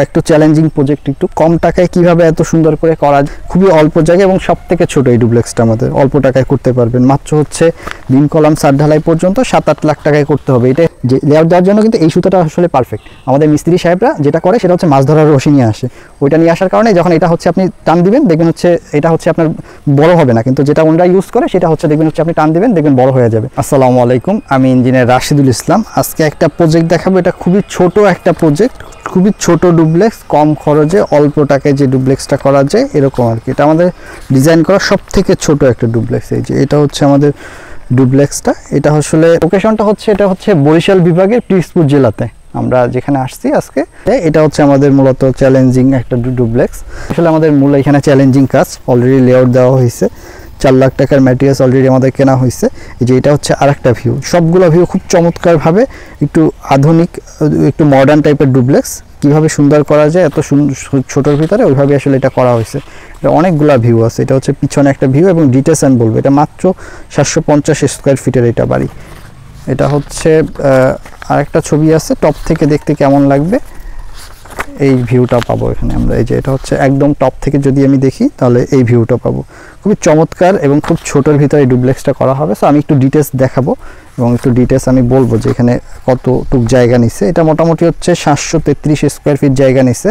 একটু challenging project, একটু কম টাকায় কিভাবে এত সুন্দর করে করা, খুবই অল্প জায়গা এবং সব থেকে ছোটো এই ডুপ্লেক্সটা আমাদের অল্প টাকায় করতে পারবেন। মাত্র হচ্ছে বিম কলাম ছাদ ঢালাই পর্যন্ত 7-8 লাখ টাকায় করতে হবে। এটা যে লেআউট দেওয়ার জন্য কিন্তু এই সুতাটা আসলে পারফেক্ট। আমাদের মিস্ত্রি সাহেবরা যেটা করে সেটা হচ্ছে মাছ ধরার রশি নিয়ে আসে, ওইটা নিয়ে আসার কারণে যখন এটা হচ্ছে আপনি টান দিবেন দেখবেন হচ্ছে এটা হচ্ছে আপনার বড় হবে না, কিন্তু যেটা ওনারা ইউজ করে সেটা হচ্ছে দেখবেন হচ্ছে আপনি টান দিবেন দেখবেন বড় হয়ে যাবে। আসসালামু আলাইকুম, আমি ইঞ্জিনিয়ার রাশিদুল ইসলাম। আজকে একটা প্রজেক্ট দেখাবো। এটা খুবই ছোট একটা প্রজেক্ট, খুবই ছোট ডুপ্লেক্স, কম খরচে অল্প টাকায় যে ডুপ্লেক্সটা করা যায় এরকম আর কি। এটা আমাদের ডিজাইন করা সব থেকে ছোট একটা ডুপ্লেক্স। এই যে এটা হচ্ছে আমাদের ডুপ্লেক্সটা। এটা আসলে লোকেশনটা হচ্ছে, এটা হচ্ছে বরিশাল বিভাগের পিরোজপুর জেলাতে আমরা যেখানে আসছি আজকে। এটা হচ্ছে আমাদের মূলত চ্যালেঞ্জিং একটা ডুপ্লেক্স। আসলে আমাদের মূল এখানে চ্যালেঞ্জিং কাজ, অলরেডি লেআউট দেওয়া হয়েছে, 4 লাখ টাকার ম্যাটেরিয়ালস অলরেডি আমাদের কেনা হয়েছে। এই যে এটা হচ্ছে আরেকটা ভিউ, সবগুলো ভিউ খুব চমৎকারভাবে একটু আধুনিক, একটু মডার্ন টাইপের ডুপ্লেক্স কীভাবে সুন্দর করা যায় এত ছোটোর ভিতরে, ওইভাবে আসলে এটা করা হয়েছে। এটা অনেকগুলা ভিউ আছে। এটা হচ্ছে পিছনে একটা ভিউ এবং ডিটেলস আমি বলবো। এটা মাত্র 750 স্কোয়ার ফিটের এটা বাড়ি। এটা হচ্ছে আরেকটা ছবি আছে, টপ থেকে দেখতে কেমন লাগবে এই ভিউটা পাবো এখানে আমরা। এই যে এটা হচ্ছে একদম টপ থেকে যদি আমি দেখি তাহলে এই ভিউটা পাবো। খুবই চমৎকার এবং খুব ছোটোর ভিতরে এই ডুপ্লেক্সটা করা হবে। সো আমি একটু ডিটেলস দেখাবো এবং একটু ডিটেলস আমি বলবো যে এখানে কতটুক জায়গা নিচ্ছে। এটা মোটামুটি হচ্ছে 733 স্কোয়ার ফিট জায়গা নিচ্ছে,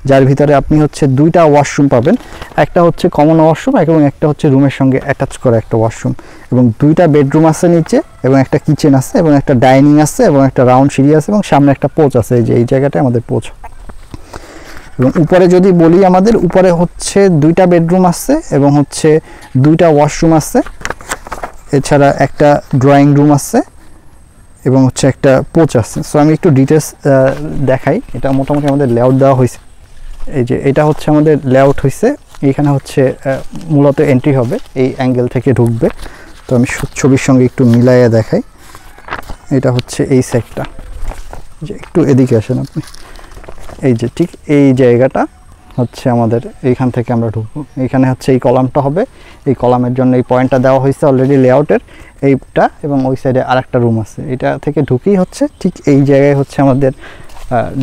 যার ভিতরে আপনি হচ্ছে 2টা ওয়াশরুম পাবেন। একটা হচ্ছে কমন ওয়াশরুম এবং একটা হচ্ছে রুমের সঙ্গে অ্যাটাচ করা একটা ওয়াশরুম, এবং 2টা বেডরুম আছে নিচে, এবং একটা কিচেন আছে, এবং একটা ডাইনিং আছে, এবং একটা রাউন্ড সিঁড়ি আছে, এবং সামনে একটা পোচ আছে। এই যে এই জায়গাটায় আমাদের পোচ। এবং উপরে যদি বলি, আমাদের উপরে হচ্ছে 2টা বেডরুম আছে এবং হচ্ছে 2টা ওয়াশরুম আছে, এছাড়া একটা ড্রয়িং রুম আছে এবং হচ্ছে একটা পোচ আছে। সো আমি একটু ডিটেলস দেখাই। এটা মোটামুটি আমাদের লেআউট দেওয়া হয়েছে। এই যে এটা হচ্ছে আমাদের লেআউট হয়েছে। এইখানে হচ্ছে মূলত এন্ট্রি হবে, এই অ্যাঙ্গেল থেকে ঢুকবে। তো আমি ছবির সঙ্গে একটু মিলাইয়া দেখাই। এটা হচ্ছে এই সাইডটা, যে একটু এদিকে আসেন আপনি। এই যে ঠিক এই জায়গাটা হচ্ছে আমাদের, এইখান থেকে আমরা ঢুকবো। এইখানে হচ্ছে এই কলামটা হবে, এই কলামের জন্য এই পয়েন্টটা দেওয়া হয়েছে অলরেডি লেআউটের এইটা, এবং ওই সাইডে আরেকটা রুম আছে। এটা থেকে ঢুকেই হচ্ছে ঠিক এই জায়গায় হচ্ছে আমাদের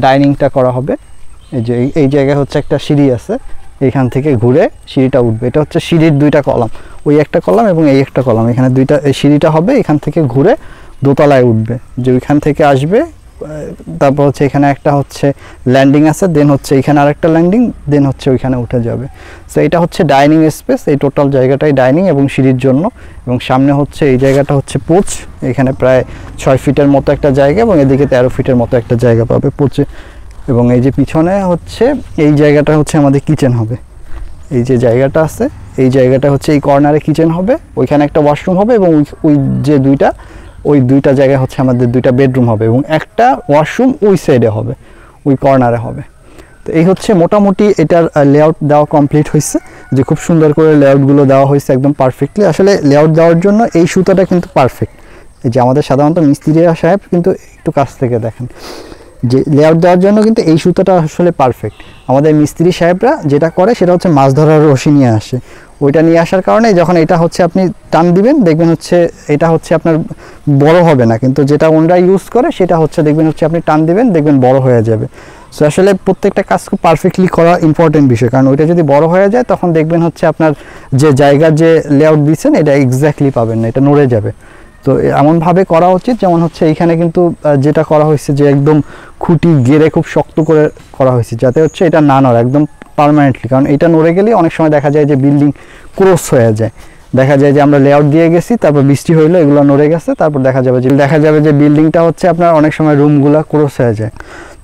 ডাইনিংটা করা হবে। এই যে এই জায়গায় হচ্ছে একটা সিঁড়ি আছে, এইখান থেকে ঘুরে সিঁড়িটা উঠবে। এটা হচ্ছে সিঁড়ির 2টা কলাম, ওই একটা কলাম এবং এই একটা কলাম। এখানে 2টা সিঁড়িটা হবে, এখান থেকে ঘুরে দোতলায় উঠবে, যে ওইখান থেকে আসবে। তারপর হচ্ছে এখানে একটা হচ্ছে ল্যান্ডিং আছে, দেন হচ্ছে এখানে আরেকটা ল্যান্ডিং, দেন হচ্ছে ওইখানে উঠে যাবে। সো এটা হচ্ছে ডাইনিং স্পেস, এই টোটাল জায়গাটাই ডাইনিং এবং সিঁড়ির জন্য। এবং সামনে হচ্ছে এই জায়গাটা হচ্ছে পোচ, এখানে প্রায় 6 ফিটের মতো একটা জায়গা, এবং এদিকে 13 ফিটের মতো একটা জায়গা পাবে পোচে। এবং এই যে পিছনে হচ্ছে এই জায়গাটা হচ্ছে আমাদের কিচেন হবে। এই যে জায়গাটা আছে, এই জায়গাটা হচ্ছে এই কর্নারে কিচেন হবে, ওইখানে একটা ওয়াশরুম হবে, এবং ওই যে ওই 2টা জায়গায় হচ্ছে আমাদের 2টা বেডরুম হবে, এবং একটা ওয়াশরুম ওই সাইডে হবে, ওই কর্নারে হবে। তো এই হচ্ছে মোটামুটি এটার লেআউট দেওয়া কমপ্লিট হয়েছে। যে খুব সুন্দর করে লেআউটগুলো দেওয়া হয়েছে একদম পারফেক্টলি। আসলে লেআউট দেওয়ার জন্য এই সুতাটা কিন্তু পারফেক্ট। এই যে আমাদের সাধারণত মিস্ত্রিরা সাহেব কিন্তু একটু কাছ থেকে দেখেন, যে লেআউট দেওয়ার জন্য কিন্তু এই সুতাটা আসলে পারফেক্ট। আমাদের মিস্ত্রি সাহেবরা যেটা করে সেটা হচ্ছে মাছ ধরার রশি নিয়ে আসে, ওইটা নিয়ে আসার কারণে যখন এটা হচ্ছে আপনি টান দিবেন দেখবেন হচ্ছে এটা হচ্ছে আপনার বড় হবে না, কিন্তু যেটা ওনারা ইউজ করে সেটা হচ্ছে দেখবেন হচ্ছে আপনি টান দিবেন দেখবেন বড় হয়ে যাবে। সো আসলে প্রত্যেকটা কাজ খুব পারফেক্টলি করা ইম্পর্টেন্ট বিষয়, কারণ ওইটা যদি বড় হয়ে যায় তখন দেখবেন হচ্ছে আপনার যে জায়গার যে লেআউট দিচ্ছেন এটা এক্স্যাক্টলি পাবেন না, এটা নড়ে যাবে। তো এমনভাবে করা উচিত, যেমন হচ্ছে এইখানে কিন্তু যেটা করা হয়েছে যে একদম খুঁটি গেড়ে খুব শক্ত করে করা হয়েছে, যাতে হচ্ছে এটা না নড়ে একদম পার্মানেন্টলি। কারণ এটা নড়ে গেলে অনেক সময় দেখা যায় যে বিল্ডিং ক্রস হয়ে যায়, দেখা যায় যে আমরা লেআউট দিয়ে গেছি, তারপর বৃষ্টি হইলো, এগুলো নড়ে গেছে, তারপর দেখা যাবে যে বিল্ডিংটা হচ্ছে আপনার অনেক সময় রুমগুলো ক্রস হয়ে যায়।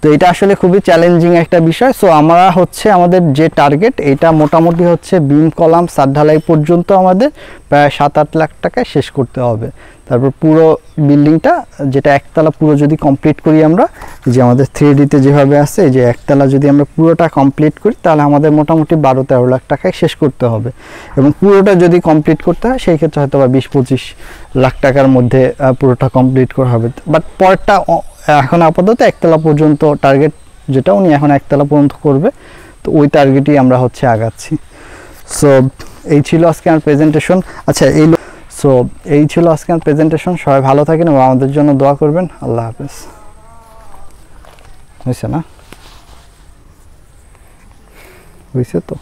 তো এটা আসলে খুবই চ্যালেঞ্জিং একটা বিষয়। সো আমরা হচ্ছে আমাদের যে টার্গেট, এটা মোটামুটি হচ্ছে বিম কলাম ছাদ ঢালাই পর্যন্ত আমাদের প্রায় 7-8 লাখ টাকায় শেষ করতে হবে। তারপর পুরো বিল্ডিংটা, যেটা একতলা পুরো যদি কমপ্লিট করি আমরা, যে আমাদের 3Dতে যেভাবে আছে, যে একতলা যদি আমরা পুরোটা কমপ্লিট করি তাহলে আমাদের মোটামুটি 12-13 লাখ টাকায় শেষ করতে হবে। এবং পুরোটা যদি কমপ্লিট করতে হয় সেই ক্ষেত্রে হয়তো বা 20-25 লাখ টাকার মধ্যে পুরোটা কমপ্লিট করা হবে। বাট পরেরটা এখন আপাতত একতলা পর্যন্ত টার্গেট, যেটা উনি এখন একতলা পর্যন্ত করবে, তো ওই টার্গেটই আমরা হচ্ছে আগাচ্ছি। সো এই ছিল আজকে আমার প্রেজেন্টেশন। আচ্ছা, এই ছিল আজকে আমার প্রেজেন্টেশন। সবাই ভালো থাকেন এবং আমাদের জন্য দোয়া করবেন। আল্লাহ হাফেজ। হয়েছে না? হয়েছে তো।